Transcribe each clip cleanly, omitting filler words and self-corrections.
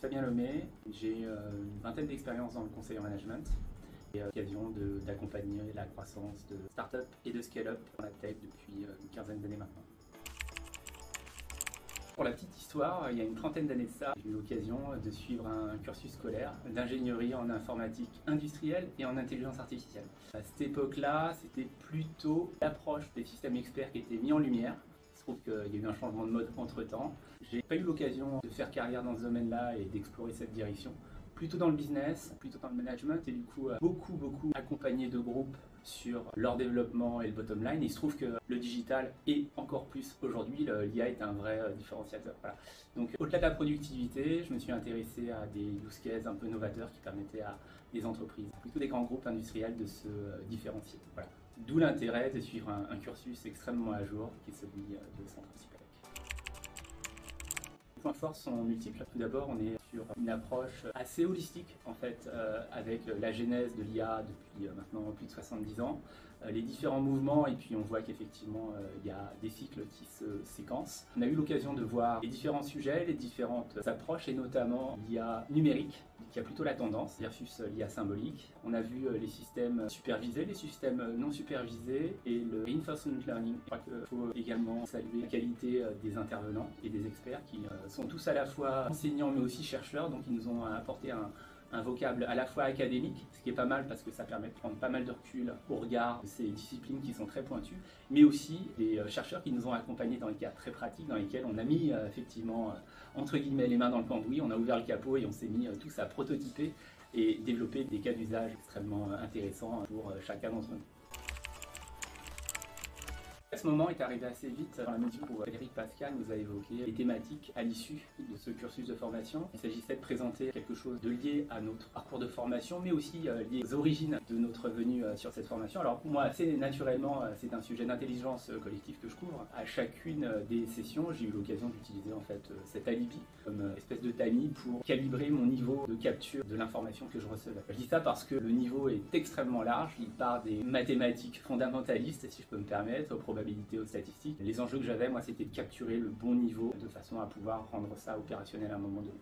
Fabien Lemay, j'ai une vingtaine d'expériences dans le conseil en management et l'occasion d'accompagner la croissance de start-up et de scale-up dans la tech depuis une quinzaine d'années maintenant. Pour la petite histoire, il y a une trentaine d'années de ça, j'ai eu l'occasion de suivre un cursus scolaire d'ingénierie en informatique industrielle et en intelligence artificielle. À cette époque-là, c'était plutôt l'approche des systèmes experts qui était mis en lumière. Il se trouve qu'il y a eu un changement de mode entre-temps. J'ai pas eu l'occasion de faire carrière dans ce domaine-là et d'explorer cette direction. Plutôt dans le business, plutôt dans le management et du coup beaucoup accompagné de groupes sur leur développement et le bottom line. Et il se trouve que le digital et encore plus aujourd'hui, l'IA est un vrai différenciateur. Voilà. Donc au-delà de la productivité, je me suis intéressé à des use cases un peu novateurs qui permettaient à des entreprises, plutôt des grands groupes industriels, de se différencier. Voilà. D'où l'intérêt de suivre un cursus extrêmement à jour qui est celui de Centrale Supélec. Les points forts sont multiples. Tout d'abord, on est sur une approche assez holistique en fait, avec la genèse de l'IA depuis maintenant plus de 70 ans, les différents mouvements et puis on voit qu'effectivement il y a des cycles qui se séquencent. On a eu l'occasion de voir les différents sujets, les différentes approches et notamment l'IA numérique qui a plutôt la tendance versus l'IA symbolique. On a vu les systèmes supervisés, les systèmes non supervisés et le reinforcement learning. Je crois qu'il faut également saluer la qualité des intervenants et des experts qui sont tous à la fois enseignants mais aussi chercheurs, donc ils nous ont apporté un vocable à la fois académique, ce qui est pas mal parce que ça permet de prendre pas mal de recul au regard de ces disciplines qui sont très pointues, mais aussi des chercheurs qui nous ont accompagnés dans des cas très pratiques dans lesquels on a mis effectivement entre guillemets les mains dans le cambouis, on a ouvert le capot et on s'est mis tous à prototyper et développer des cas d'usage extrêmement intéressants pour chacun d'entre nous. Ce moment est arrivé assez vite dans la mesure où Frédéric Pascal nous a évoqué les thématiques à l'issue de ce cursus de formation. Il s'agissait de présenter quelque chose de lié à notre parcours de formation, mais aussi lié aux origines de notre venue sur cette formation. Alors pour moi, assez naturellement, c'est un sujet d'intelligence collective que je couvre. À chacune des sessions, j'ai eu l'occasion d'utiliser en fait cet alibi comme espèce de tamis pour calibrer mon niveau de capture de l'information que je recevais. Je dis ça parce que le niveau est extrêmement large. Il part des mathématiques fondamentalistes, si je peux me permettre, aux probabilités, aux statistiques. Les enjeux que j'avais, moi, c'était de capturer le bon niveau de façon à pouvoir rendre ça opérationnel à un moment donné.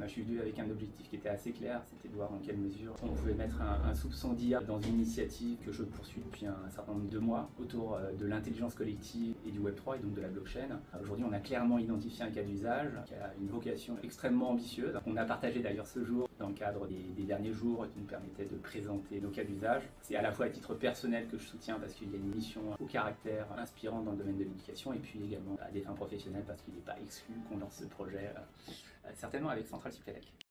Je suis venu avec un objectif qui était assez clair, c'était de voir dans quelle mesure on pouvait mettre un soupçon d'IA dans une initiative que je poursuis depuis un certain nombre de mois autour de l'intelligence collective et du Web3 et donc de la blockchain. Aujourd'hui, on a clairement identifié un cas d'usage qui a une vocation extrêmement ambitieuse. On a partagé d'ailleurs ce jour dans le cadre des derniers jours qui nous permettaient de présenter nos cas d'usage. C'est à la fois à titre personnel que je soutiens parce qu'il y a une mission au caractère inspirant dans le domaine de l'éducation et puis également à des fins professionnelles parce qu'il n'est pas exclu qu'on lance ce projet certainement avec Centrale Supélec.